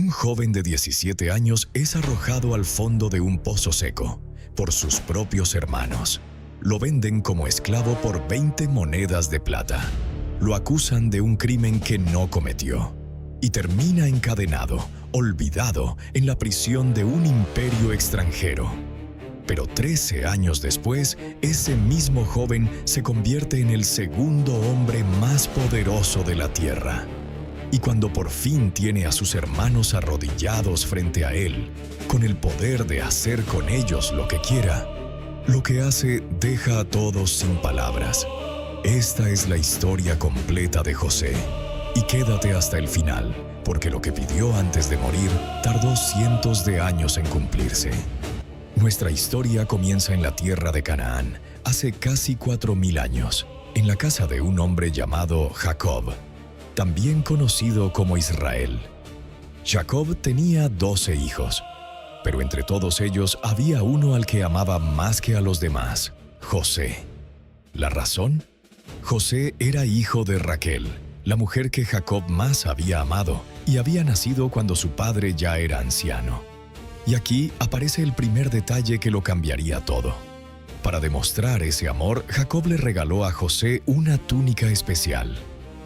Un joven de 17 años es arrojado al fondo de un pozo seco por sus propios hermanos. Lo venden como esclavo por 20 monedas de plata. Lo acusan de un crimen que no cometió y termina encadenado, olvidado, en la prisión de un imperio extranjero. Pero 13 años después, ese mismo joven se convierte en el segundo hombre más poderoso de la tierra. Y cuando por fin tiene a sus hermanos arrodillados frente a él, con el poder de hacer con ellos lo que quiera, lo que hace deja a todos sin palabras. Esta es la historia completa de José. Y quédate hasta el final, porque lo que pidió antes de morir tardó cientos de años en cumplirse. Nuestra historia comienza en la tierra de Canaán, hace casi 4000 años, en la casa de un hombre llamado Jacob, también conocido como Israel. Jacob tenía 12 hijos, pero entre todos ellos había uno al que amaba más que a los demás, José. ¿La razón? José era hijo de Raquel, la mujer que Jacob más había amado, y había nacido cuando su padre ya era anciano. Y aquí aparece el primer detalle que lo cambiaría todo. Para demostrar ese amor, Jacob le regaló a José una túnica especial.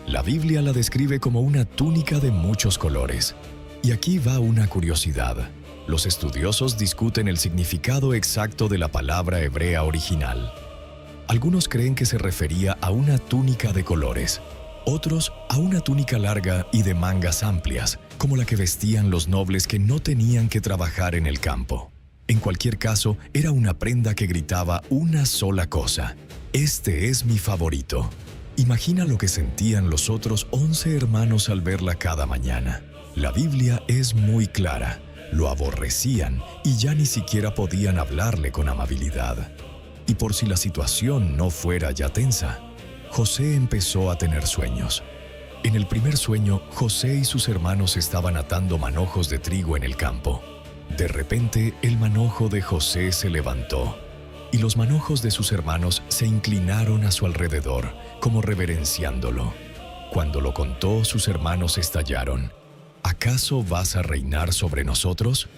La Biblia la describe como una túnica de muchos colores. Y aquí va una curiosidad. Los estudiosos discuten el significado exacto de la palabra hebrea original. Algunos creen que se refería a una túnica de colores, otros a una túnica larga y de mangas amplias, como la que vestían los nobles que no tenían que trabajar en el campo. En cualquier caso, era una prenda que gritaba una sola cosa: «Este es mi favorito». Imagina lo que sentían los otros 11 hermanos al verla cada mañana. La Biblia es muy clara. Lo aborrecían y ya ni siquiera podían hablarle con amabilidad. Y por si la situación no fuera ya tensa, José empezó a tener sueños. En el primer sueño, José y sus hermanos estaban atando manojos de trigo en el campo. De repente, el manojo de José se levantó, y los manojos de sus hermanos se inclinaron a su alrededor, como reverenciándolo. Cuando lo contó, sus hermanos estallaron. ¿Acaso vas a reinar sobre nosotros?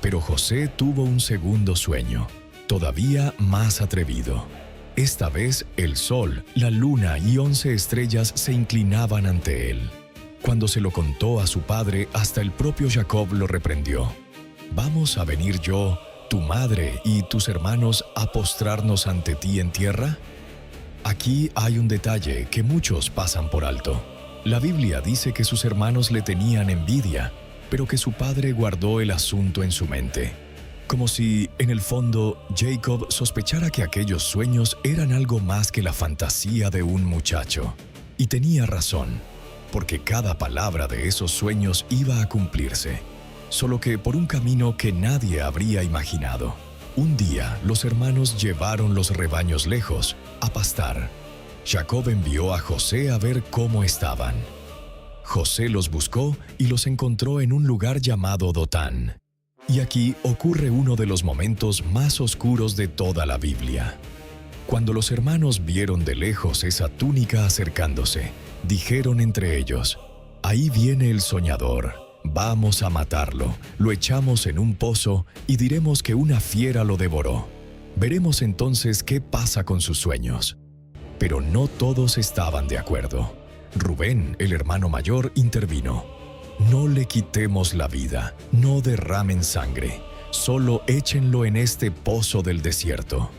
Pero José tuvo un segundo sueño, todavía más atrevido. Esta vez, el sol, la luna y 11 estrellas se inclinaban ante él. Cuando se lo contó a su padre, hasta el propio Jacob lo reprendió. ¿Vamos a venir yo, tu madre y tus hermanos a postrarnos ante ti en tierra? Aquí hay un detalle que muchos pasan por alto. La Biblia dice que sus hermanos le tenían envidia, pero que su padre guardó el asunto en su mente. Como si, en el fondo, Jacob sospechara que aquellos sueños eran algo más que la fantasía de un muchacho. Y tenía razón, porque cada palabra de esos sueños iba a cumplirse, solo que por un camino que nadie habría imaginado. Un día, los hermanos llevaron los rebaños lejos, a pastar. Jacob envió a José a ver cómo estaban. José los buscó y los encontró en un lugar llamado Dotán. Y aquí ocurre uno de los momentos más oscuros de toda la Biblia. Cuando los hermanos vieron de lejos esa túnica acercándose, dijeron entre ellos: «Ahí viene el soñador. Vamos a matarlo, lo echamos en un pozo y diremos que una fiera lo devoró. Veremos entonces qué pasa con sus sueños». Pero no todos estaban de acuerdo. Rubén, el hermano mayor, intervino. «No le quitemos la vida, no derramen sangre, solo échenlo en este pozo del desierto».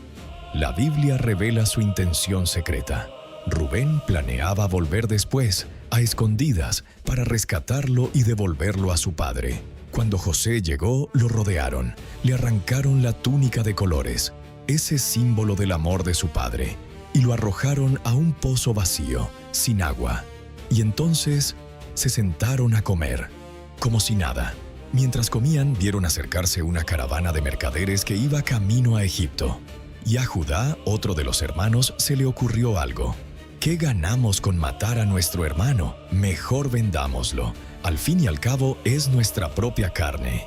La Biblia revela su intención secreta. Rubén planeaba volver después, a escondidas, para rescatarlo y devolverlo a su padre. Cuando José llegó, lo rodearon, le arrancaron la túnica de colores, ese símbolo del amor de su padre, y lo arrojaron a un pozo vacío, sin agua. Y entonces se sentaron a comer, como si nada. Mientras comían, vieron acercarse una caravana de mercaderes que iba camino a Egipto. Y a Judá, otro de los hermanos, se le ocurrió algo. ¿Qué ganamos con matar a nuestro hermano? Mejor vendámoslo. Al fin y al cabo, es nuestra propia carne.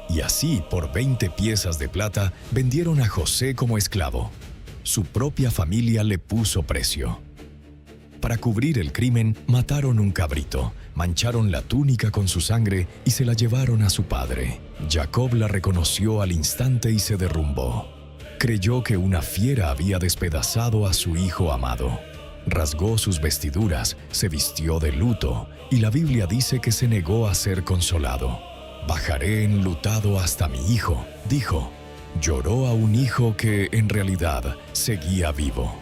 Y así, por 20 piezas de plata, vendieron a José como esclavo. Su propia familia le puso precio. Para cubrir el crimen, mataron un cabrito, mancharon la túnica con su sangre y se la llevaron a su padre. Jacob la reconoció al instante y se derrumbó. Creyó que una fiera había despedazado a su hijo amado. Rasgó sus vestiduras, se vistió de luto, y la Biblia dice que se negó a ser consolado. «Bajaré enlutado hasta mi hijo», dijo. Lloró a un hijo que, en realidad, seguía vivo.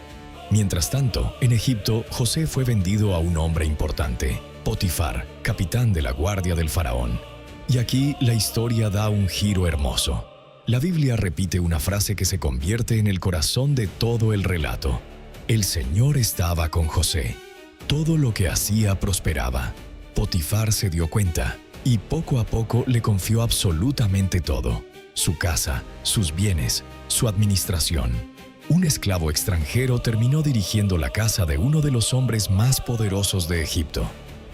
Mientras tanto, en Egipto, José fue vendido a un hombre importante, Potifar, capitán de la guardia del faraón. Y aquí la historia da un giro hermoso. La Biblia repite una frase que se convierte en el corazón de todo el relato. El Señor estaba con José. Todo lo que hacía prosperaba. Potifar se dio cuenta y poco a poco le confió absolutamente todo: su casa, sus bienes, su administración. Un esclavo extranjero terminó dirigiendo la casa de uno de los hombres más poderosos de Egipto.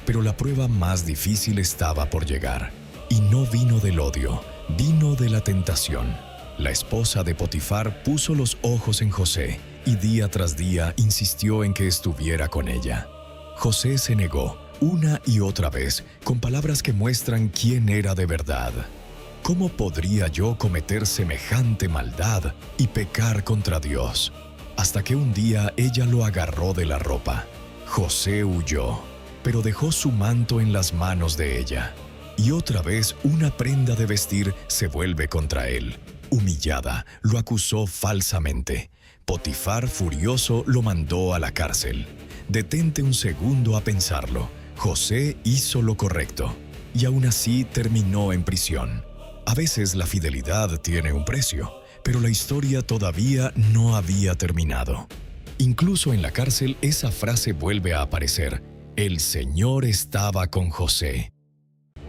Pero la prueba más difícil estaba por llegar. Y no vino del odio, vino de la tentación. La esposa de Potifar puso los ojos en José y día tras día insistió en que estuviera con ella. José se negó una y otra vez con palabras que muestran quién era de verdad. ¿Cómo podría yo cometer semejante maldad y pecar contra Dios? Hasta que un día ella lo agarró de la ropa. José huyó, pero dejó su manto en las manos de ella. Y otra vez una prenda de vestir se vuelve contra él. Humillada, lo acusó falsamente. Potifar, furioso, lo mandó a la cárcel. Detente un segundo a pensarlo. José hizo lo correcto, y aún así terminó en prisión. A veces la fidelidad tiene un precio, pero la historia todavía no había terminado. Incluso en la cárcel esa frase vuelve a aparecer: el Señor estaba con José.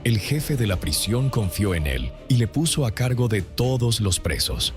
El jefe de la prisión confió en él y le puso a cargo de todos los presos.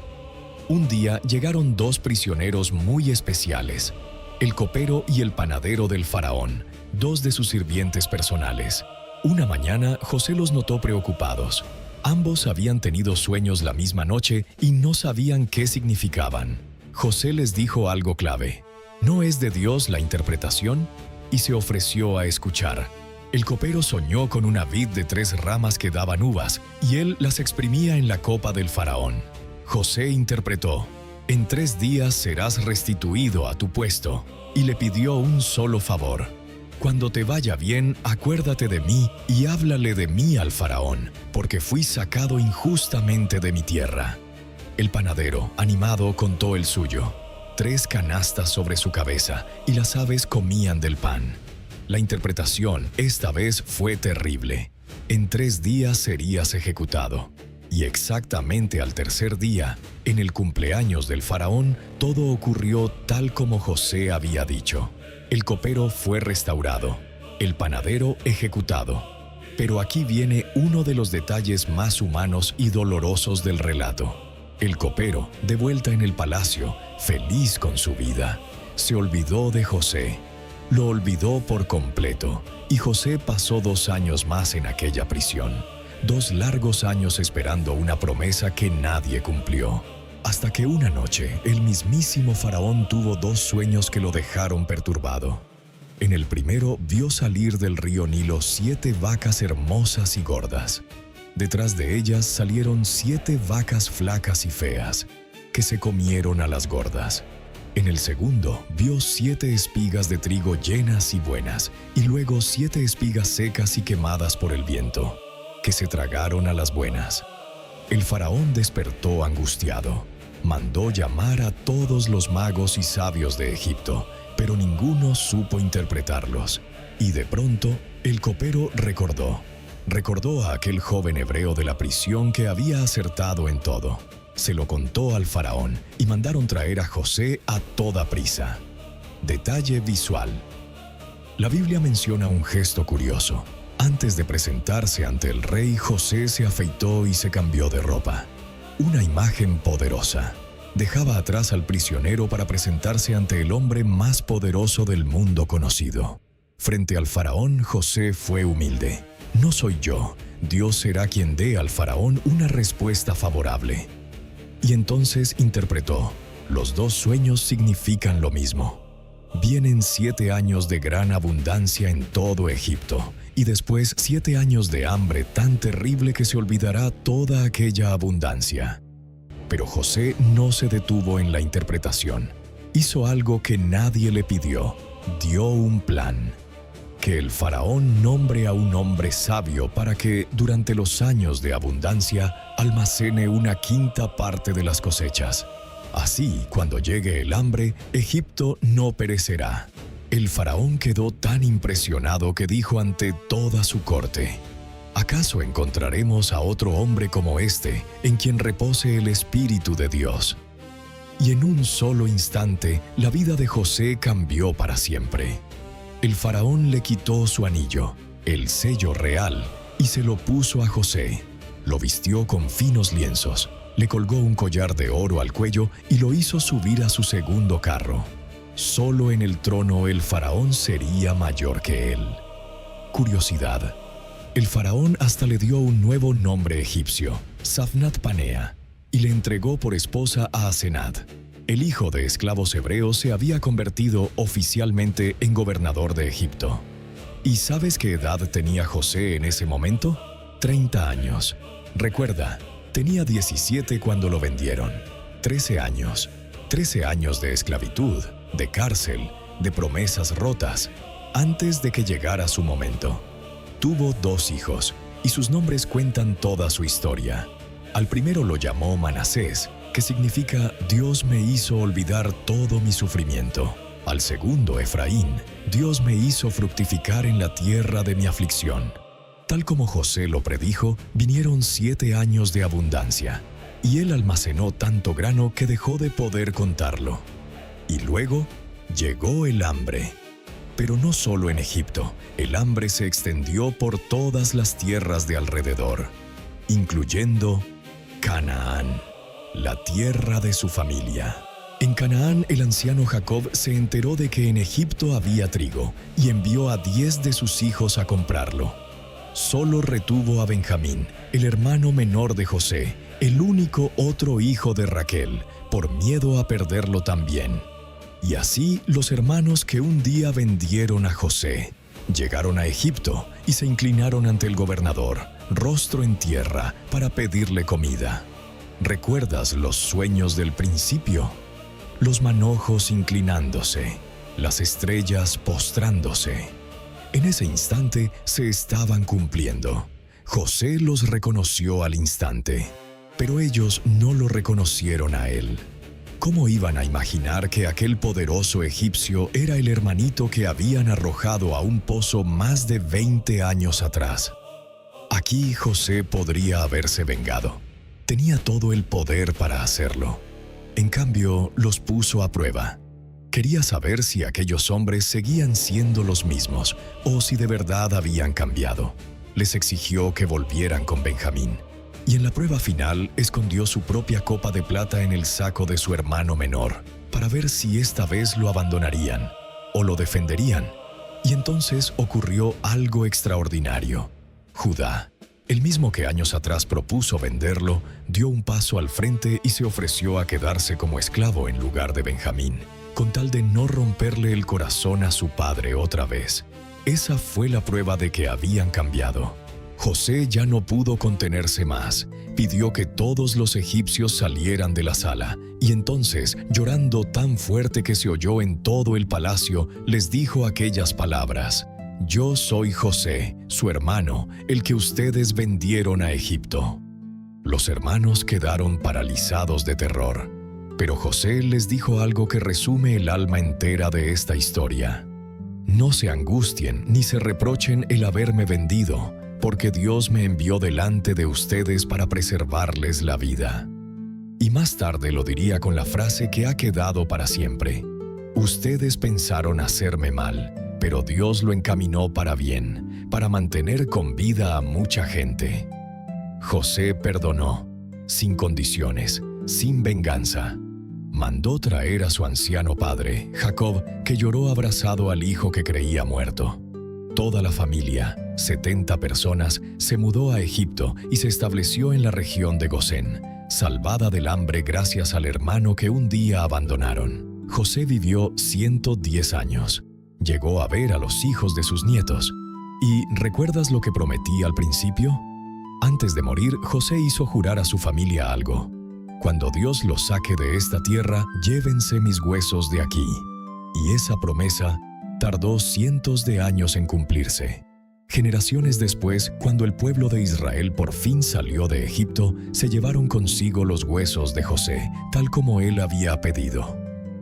Un día llegaron dos prisioneros muy especiales, el copero y el panadero del faraón, dos de sus sirvientes personales. Una mañana José los notó preocupados. Ambos habían tenido sueños la misma noche y no sabían qué significaban. José les dijo algo clave: ¿no es de Dios la interpretación? Y se ofreció a escuchar. El copero soñó con una vid de 3 ramas que daban uvas, y él las exprimía en la copa del faraón. José interpretó: en 3 días serás restituido a tu puesto, y le pidió un solo favor: cuando te vaya bien, acuérdate de mí y háblale de mí al faraón, porque fui sacado injustamente de mi tierra. El panadero, animado, contó el suyo: 3 canastas sobre su cabeza, y las aves comían del pan. La interpretación esta vez fue terrible. En 3 días serías ejecutado. Y exactamente al tercer día, en el cumpleaños del faraón, todo ocurrió tal como José había dicho. El copero fue restaurado, el panadero ejecutado. Pero aquí viene uno de los detalles más humanos y dolorosos del relato. El copero, de vuelta en el palacio, feliz con su vida, se olvidó de José. Lo olvidó por completo, y José pasó 2 años más en aquella prisión. 2 largos años esperando una promesa que nadie cumplió. Hasta que una noche, el mismísimo faraón tuvo 2 sueños que lo dejaron perturbado. En el primero, vio salir del río Nilo 7 vacas hermosas y gordas. Detrás de ellas salieron 7 vacas flacas y feas, que se comieron a las gordas. En el segundo, vio 7 espigas de trigo llenas y buenas, y luego 7 espigas secas y quemadas por el viento, que se tragaron a las buenas. El faraón despertó angustiado. Mandó llamar a todos los magos y sabios de Egipto, pero ninguno supo interpretarlos. Y de pronto, el copero recordó a aquel joven hebreo de la prisión que había acertado en todo. Se lo contó al faraón y mandaron traer a José a toda prisa. Detalle visual. La Biblia menciona un gesto curioso. Antes de presentarse ante el rey, José se afeitó y se cambió de ropa. Una imagen poderosa. Dejaba atrás al prisionero para presentarse ante el hombre más poderoso del mundo conocido. Frente al faraón, José fue humilde. No soy yo. Dios será quien dé al faraón una respuesta favorable. Y entonces interpretó: los 2 sueños significan lo mismo. Vienen 7 años de gran abundancia en todo Egipto, y después 7 años de hambre tan terrible que se olvidará toda aquella abundancia. Pero José no se detuvo en la interpretación. Hizo algo que nadie le pidió. Dio un plan. Que el faraón nombre a un hombre sabio para que, durante los años de abundancia, almacene una quinta parte de las cosechas. Así, cuando llegue el hambre, Egipto no perecerá. El faraón quedó tan impresionado que dijo ante toda su corte: ¿acaso encontraremos a otro hombre como este, en quien repose el Espíritu de Dios? Y en un solo instante, la vida de José cambió para siempre. El faraón le quitó su anillo, el sello real, y se lo puso a José. Lo vistió con finos lienzos, le colgó un collar de oro al cuello y lo hizo subir a su segundo carro. Solo en el trono el faraón sería mayor que él. Curiosidad: el faraón hasta le dio un nuevo nombre egipcio, Safnat Panea, y le entregó por esposa a Asenat. El hijo de esclavos hebreos se había convertido oficialmente en gobernador de Egipto. ¿Y sabes qué edad tenía José en ese momento? 30 años. Recuerda, tenía 17 cuando lo vendieron. 13 años. 13 años de esclavitud, de cárcel, de promesas rotas, antes de que llegara su momento. Tuvo 2 hijos, y sus nombres cuentan toda su historia. Al primero lo llamó Manasés, que significa Dios me hizo olvidar todo mi sufrimiento. Al segundo, Efraín, Dios me hizo fructificar en la tierra de mi aflicción. Tal como José lo predijo, vinieron 7 años de abundancia, y él almacenó tanto grano que dejó de poder contarlo. Y luego llegó el hambre. Pero no solo en Egipto, el hambre se extendió por todas las tierras de alrededor, incluyendo Canaán, la tierra de su familia. En Canaán, el anciano Jacob se enteró de que en Egipto había trigo y envió a 10 de sus hijos a comprarlo. Solo retuvo a Benjamín, el hermano menor de José, el único otro hijo de Raquel, por miedo a perderlo también. Y así los hermanos que un día vendieron a José llegaron a Egipto y se inclinaron ante el gobernador, rostro en tierra, para pedirle comida. ¿Recuerdas los sueños del principio? Los manojos inclinándose, las estrellas postrándose. En ese instante se estaban cumpliendo. José los reconoció al instante, pero ellos no lo reconocieron a él. ¿Cómo iban a imaginar que aquel poderoso egipcio era el hermanito que habían arrojado a un pozo más de 20 años atrás? Aquí José podría haberse vengado. Tenía todo el poder para hacerlo. En cambio, los puso a prueba. Quería saber si aquellos hombres seguían siendo los mismos o si de verdad habían cambiado. Les exigió que volvieran con Benjamín. Y en la prueba final escondió su propia copa de plata en el saco de su hermano menor, para ver si esta vez lo abandonarían o lo defenderían. Y entonces ocurrió algo extraordinario. Judá, el mismo que años atrás propuso venderlo, dio un paso al frente y se ofreció a quedarse como esclavo en lugar de Benjamín, con tal de no romperle el corazón a su padre otra vez. Esa fue la prueba de que habían cambiado. José ya no pudo contenerse más. Pidió que todos los egipcios salieran de la sala, y entonces, llorando tan fuerte que se oyó en todo el palacio, les dijo aquellas palabras: «Yo soy José, su hermano, el que ustedes vendieron a Egipto». Los hermanos quedaron paralizados de terror, pero José les dijo algo que resume el alma entera de esta historia: «No se angustien ni se reprochen el haberme vendido, porque Dios me envió delante de ustedes para preservarles la vida». Y más tarde lo diría con la frase que ha quedado para siempre: «Ustedes pensaron hacerme mal, pero Dios lo encaminó para bien, para mantener con vida a mucha gente». José perdonó, sin condiciones, sin venganza. Mandó traer a su anciano padre, Jacob, que lloró abrazado al hijo que creía muerto. Toda la familia, 70 personas, se mudó a Egipto y se estableció en la región de Gosén, salvada del hambre gracias al hermano que un día abandonaron. José vivió 110 años. Llegó a ver a los hijos de sus nietos. ¿Y recuerdas lo que prometí al principio? Antes de morir, José hizo jurar a su familia algo. Cuando Dios los saque de esta tierra, llévense mis huesos de aquí. Y esa promesa tardó cientos de años en cumplirse. Generaciones después, cuando el pueblo de Israel por fin salió de Egipto, se llevaron consigo los huesos de José, tal como él había pedido.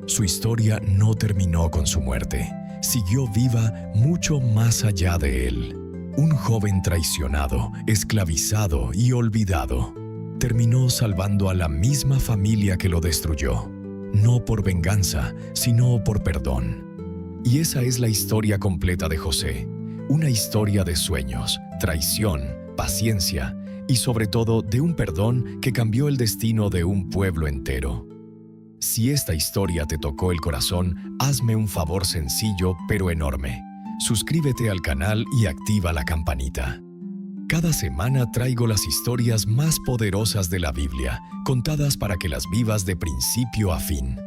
Su historia no terminó con su muerte. Siguió viva mucho más allá de él. Un joven traicionado, esclavizado y olvidado, terminó salvando a la misma familia que lo destruyó, no por venganza, sino por perdón. Y esa es la historia completa de José, una historia de sueños, traición, paciencia y sobre todo de un perdón que cambió el destino de un pueblo entero. Si esta historia te tocó el corazón, hazme un favor sencillo pero enorme. Suscríbete al canal y activa la campanita. Cada semana traigo las historias más poderosas de la Biblia, contadas para que las vivas de principio a fin.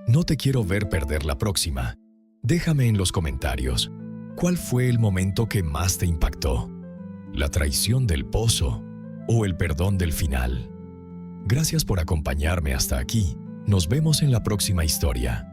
No te quiero ver perder la próxima. Déjame en los comentarios, ¿cuál fue el momento que más te impactó? ¿La traición del pozo o el perdón del final? Gracias por acompañarme hasta aquí. Nos vemos en la próxima historia.